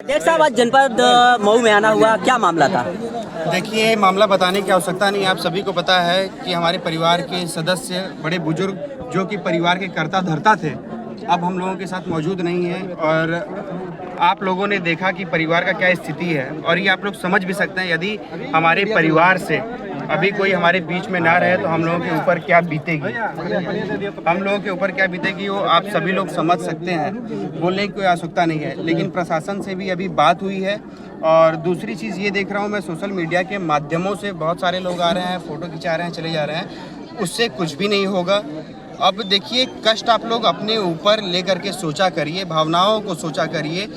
अध्यक्ष साहब, आज जनपद मऊ में आना हुआ, क्या मामला था? देखिए, मामला बताने की आवश्यकता नहीं, आप सभी को पता है कि हमारे परिवार के सदस्य, बड़े बुजुर्ग जो कि परिवार के कर्ता धर्ता थे, अब हम लोगों के साथ मौजूद नहीं हैं। और आप लोगों ने देखा कि परिवार का क्या स्थिति है, और ये आप लोग समझ भी सकते हैं, यदि हमारे परिवार से अभी कोई हमारे बीच में ना रहे तो हम लोगों के ऊपर क्या बीतेगी, हम लोगों के ऊपर क्या बीतेगी वो आप सभी लोग समझ सकते हैं। बोलने की कोई आवश्यकता नहीं है, लेकिन प्रशासन से भी अभी बात हुई है। और दूसरी चीज़ ये देख रहा हूँ मैं, सोशल मीडिया के माध्यमों से बहुत सारे लोग आ रहे हैं, फ़ोटो खिंचा रहे हैं, चले जा रहे हैं, उससे कुछ भी नहीं होगा। अब देखिए, कष्ट आप लोग अपने ऊपर ले करके सोचा करिए, भावनाओं को सोचा करिए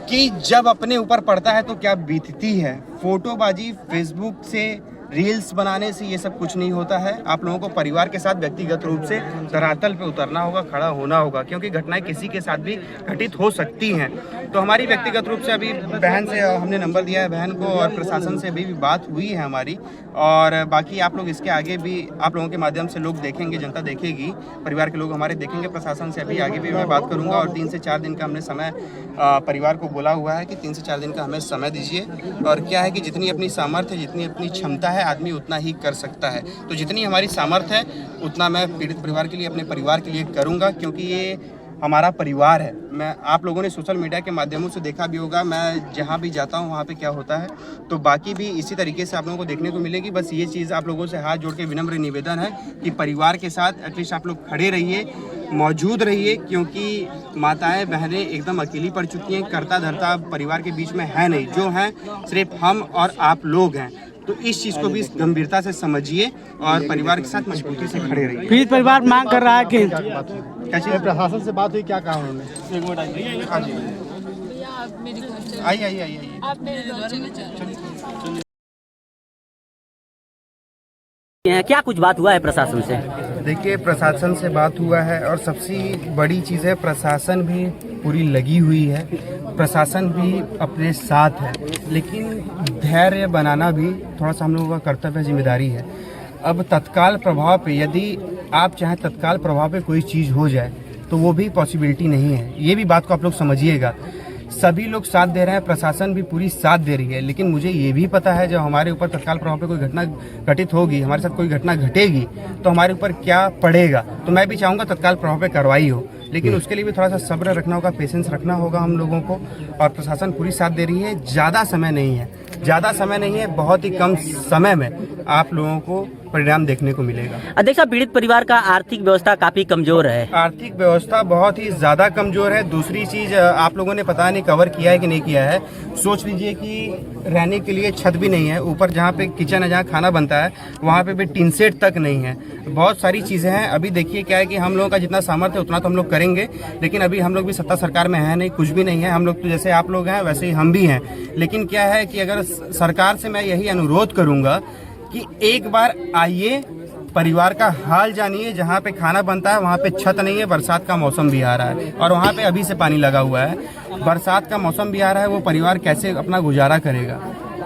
कि जब अपने ऊपर पड़ता है तो क्या बीतती है। फोटोबाजी, फेसबुक से रील्स बनाने से ये सब कुछ नहीं होता है। आप लोगों को परिवार के साथ व्यक्तिगत रूप से धरातल पे उतरना होगा, खड़ा होना होगा, क्योंकि घटनाएं किसी के साथ भी घटित हो सकती हैं। तो हमारी व्यक्तिगत रूप से अभी बहन से हमने नंबर दिया है बहन को, और प्रशासन से अभी भी बात हुई है हमारी। और बाकी आप लोग इसके आगे भी आप लोगों के माध्यम से लोग देखेंगे, जनता देखेगी, परिवार के लोग हमारे देखेंगे। प्रशासन से अभी आगे भी मैं बात करूँगा, और 3 से 4 दिन का हमने समय परिवार को बोला हुआ है कि 3 से 4 दिन का हमें समय दीजिए। और क्या है कि जितनी अपनी सामर्थ्य, जितनी अपनी क्षमता है, आदमी उतना ही कर सकता है। तो जितनी हमारी सामर्थ्य है उतना मैं पीड़ित परिवार के लिए, अपने परिवार के लिए करूंगा, क्योंकि ये हमारा परिवार है। मैं, आप लोगों ने सोशल मीडिया के माध्यमों से देखा भी होगा, मैं जहाँ भी जाता हूँ वहाँ पे क्या होता है, तो बाकी भी इसी तरीके से आप लोगों को देखने को मिलेगी। बस ये चीज़ आप लोगों से हाथ जोड़ के विनम्र निवेदन है कि परिवार के साथ एटलीस्ट आप लोग खड़े रहिए, मौजूद रहिए, क्योंकि माताएं बहनें एकदम अकेली पड़ चुकी हैं। कर्ता धर्ता परिवार के बीच में है नहीं, जो हैं सिर्फ हम और आप लोग हैं। तो इस चीज़ को भी गंभीरता से समझिए और परिवार के साथ मजबूती से खड़े रहिए। पीड़ित परिवार मांग कर रहा है कि क्या चीज़? प्रशासन से बात हुई, क्या कहा उन्होंने? हाँ जी, आइए। क्या कुछ बात हुआ है प्रशासन से? देखिए, प्रशासन से बात हुआ है, और सबसे बड़ी चीज़ है प्रशासन भी पूरी लगी हुई है, प्रशासन भी अपने साथ है, लेकिन धैर्य बनाना भी थोड़ा सा हम लोगों का कर्तव्य, जिम्मेदारी है। अब तत्काल प्रभाव पे, यदि आप चाहें तत्काल प्रभाव पे कोई चीज़ हो जाए तो वो भी पॉसिबिलिटी नहीं है। ये भी बात को आप लोग समझिएगा। सभी लोग साथ दे रहे हैं, प्रशासन भी पूरी साथ दे रही है, लेकिन मुझे ये भी पता है जब हमारे ऊपर तत्काल प्रभाव पे कोई घटना घटित होगी, हमारे साथ कोई घटना घटेगी, तो हमारे ऊपर क्या पड़ेगा। तो मैं भी चाहूँगा तत्काल प्रभाव पे कार्रवाई हो, लेकिन उसके लिए भी थोड़ा सा सब्र रखना होगा, पेशेंस रखना होगा हम लोगों को। और प्रशासन पूरी साथ दे रही है। ज़्यादा समय नहीं है, बहुत ही कम समय में आप लोगों को परिणाम देखने को मिलेगा। अध्यक्ष साहब, पीड़ित परिवार का आर्थिक व्यवस्था काफी कमजोर है। आर्थिक व्यवस्था बहुत ही ज़्यादा कमजोर है। दूसरी चीज़, आप लोगों ने पता नहीं कवर किया है कि नहीं किया है, सोच लीजिए कि रहने के लिए छत भी नहीं है, ऊपर जहाँ पे किचन है, जहाँ खाना बनता है, वहाँ पे भी टीन सेट तक नहीं है। बहुत सारी चीज़ें हैं। अभी देखिए क्या है कि हम लोगों का जितना सामर्थ्य है उतना तो हम लोग करेंगे, लेकिन अभी हम लोग भी सत्ता सरकार में है नहीं, कुछ भी नहीं है। हम लोग तो जैसे आप लोग हैं वैसे ही हम भी हैं, लेकिन क्या है कि अगर सरकार से मैं यही अनुरोध करूँगा कि एक बार आइए, परिवार का हाल जानिए। जहाँ पे खाना बनता है वहाँ पे छत नहीं है, बरसात का मौसम भी आ रहा है, और वहाँ पे अभी से पानी लगा हुआ है, बरसात का मौसम भी आ रहा है, वो परिवार कैसे अपना गुजारा करेगा।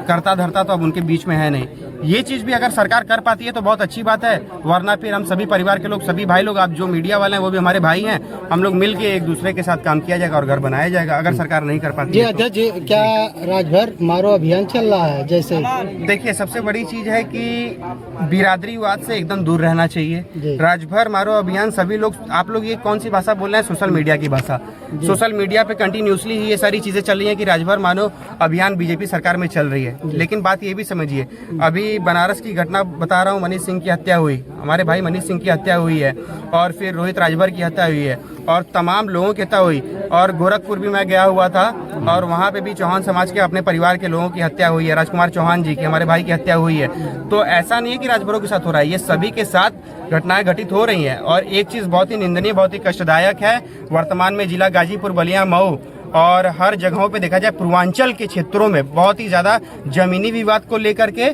कर्ता धर्ता तो अब उनके बीच में है नहीं। ये चीज़ भी अगर सरकार कर पाती है तो बहुत अच्छी बात है, वरना फिर हम सभी परिवार के लोग, सभी भाई लोग, आप जो मीडिया वाले हैं वो भी हमारे भाई हैं, हम लोग मिल के एक दूसरे के साथ काम किया जाएगा और घर बनाया जाएगा, अगर सरकार नहीं कर पाती है। अध्यक्ष, क्या राजभर मारो अभियान चल रहा है? जैसे देखिए, सबसे बड़ी चीज़ है कि बिरादरीवाद से एकदम दूर रहना चाहिए। राजभर मारो अभियान, सभी लोग, आप लोग ये कौन सी भाषा बोल रहे हैं? सोशल मीडिया की भाषा। सोशल मीडिया पे कंटिन्यूसली ही ये सारी चीज़ें चल रही हैं कि राजभर मानो अभियान बीजेपी सरकार में चल रही है। लेकिन बात ये भी समझिए, अभी बनारस की घटना बता रहा हूँ, मनीष सिंह की हत्या हुई, हमारे भाई मनीष सिंह की हत्या हुई है, और फिर रोहित राजभर की हत्या हुई है, और तमाम लोगों की हत्या हुई। और गोरखपुर भी मैं गया हुआ था, और वहाँ पे भी चौहान समाज के अपने परिवार के लोगों की हत्या हुई है, राजकुमार चौहान जी की, हमारे भाई की हत्या हुई है। तो ऐसा नहीं है कि राजभरों के साथ हो रहा है, ये सभी के साथ घटनाएं घटित हो रही हैं। और एक चीज़ बहुत ही निंदनीय, बहुत ही कष्टदायक है, वर्तमान में जिला गाजीपुर, बलिया, मऊ और हर जगहों पे देखा जाए पूर्वांचल के क्षेत्रों में बहुत ही ज़्यादा जमीनी विवाद को लेकर के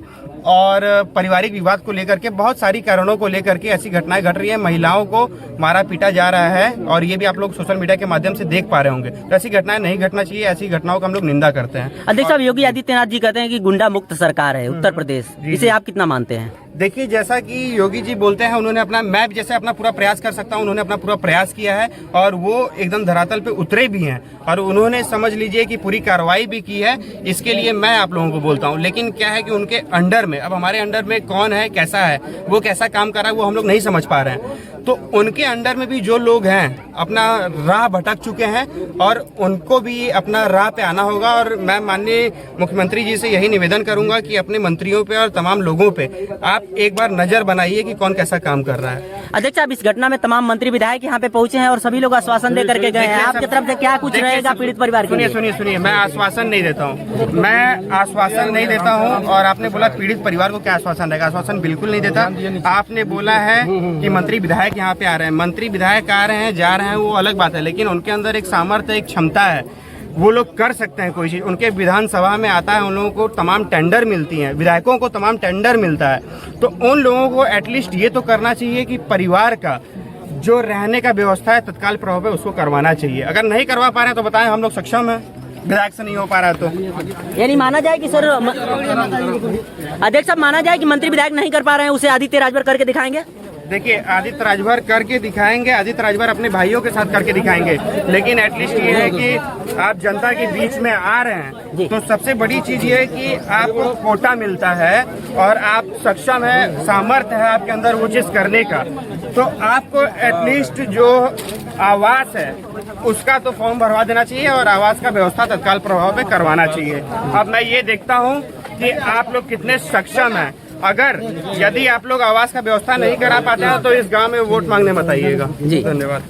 और पारिवारिक विवाद को लेकर के बहुत सारी कारणों को लेकर के ऐसी घटनाएं घट रही है। महिलाओं को मारा पीटा जा रहा है और ये भी आप लोग सोशल मीडिया के माध्यम से देख पा रहे होंगे। तो ऐसी घटनाएं नहीं घटना चाहिए, ऐसी घटनाओं का हम लोग निंदा करते हैं। अध्यक्ष साहब, योगी आदित्यनाथ जी कहते हैं कि गुंडा मुक्त सरकार है उत्तर प्रदेश, इसे आप कितना मानते हैं? देखिए, जैसा कि योगी जी बोलते हैं, उन्होंने अपना मैप जैसे अपना पूरा प्रयास कर सकता हूं, उन्होंने अपना पूरा प्रयास किया है और वो एकदम धरातल पे उतरे भी हैं और उन्होंने समझ लीजिए कि पूरी कार्रवाई भी की है। इसके लिए मैं आप लोगों को बोलता हूं। लेकिन क्या है कि उनके अंडर में, अब हमारे अंडर में कौन है, कैसा है, वो कैसा काम कर रहा है, वो हम लोग नहीं समझ पा रहे हैं। तो उनके अंडर में भी जो लोग हैं अपना राह भटक चुके हैं और उनको भी अपना राह पे आना होगा। और मैं माननीय मुख्यमंत्री जी से यही निवेदन करूंगा कि अपने मंत्रियों पे और तमाम लोगों पे आप एक बार नजर बनाइए कि कौन कैसा काम कर रहा है। अध्यक्ष साहब, इस घटना में तमाम मंत्री विधायक यहाँ पे पहुंचे हैं और सभी लोग आश्वासन दे करके गए हैं। आपकी तरफ से क्या कुछ रहेगा पीड़ित परिवार के लिए? सुनिए, मैं आश्वासन नहीं देता हूँ, मैं आश्वासन नहीं देता हूँ। और आपने बोला पीड़ित परिवार को क्या आश्वासन रहेगा? आश्वासन बिल्कुल नहीं देता। आपने बोला है कि मंत्री विधायक यहाँ पे आ रहे हैं, मंत्री विधायक आ रहे हैं, जा रहे हैं, वो अलग बात है। लेकिन उनके अंदर एक सामर्थ्य, एक क्षमता है, वो लोग कर सकते हैं कोई चीज। उनके विधानसभा में आता है, उन लोगों को तमाम टेंडर मिलती हैं, विधायकों को तमाम टेंडर मिलता है। तो उन लोगों को एटलीस्ट ये तो करना चाहिए कि परिवार का जो रहने का व्यवस्था है तत्काल प्रभाव पे उसको करवाना चाहिए। अगर नहीं करवा पा रहे हैं तो बताएं, हम लोग सक्षम हैं। विधायक से नहीं हो पा रहा तो यानी माना जाए कि सर अध्यक्ष साहब, माना जाए कि मंत्री विधायक नहीं कर पा रहे हैं, उसे आदित्य राजभर करके दिखाएंगे। देखिए, आदित्य राजभर करके दिखाएंगे, आदित्य राजभर अपने भाइयों के साथ करके दिखाएंगे। लेकिन एटलीस्ट ये है कि आप जनता के बीच में आ रहे हैं तो सबसे बड़ी चीज ये है कि आपको कोटा मिलता है और आप सक्षम है, सामर्थ्य है आपके अंदर वो चीज करने का। तो आपको एटलीस्ट जो आवास है उसका तो फॉर्म भरवा देना चाहिए और आवास का व्यवस्था तत्काल प्रभाव में करवाना चाहिए। अब मैं ये देखता हूँ कि आप लोग कितने सक्षम हैं। अगर यदि आप लोग आवास का व्यवस्था नहीं करा पाते हैं तो इस गांव में वोट मांगने मत आइएगा। धन्यवाद।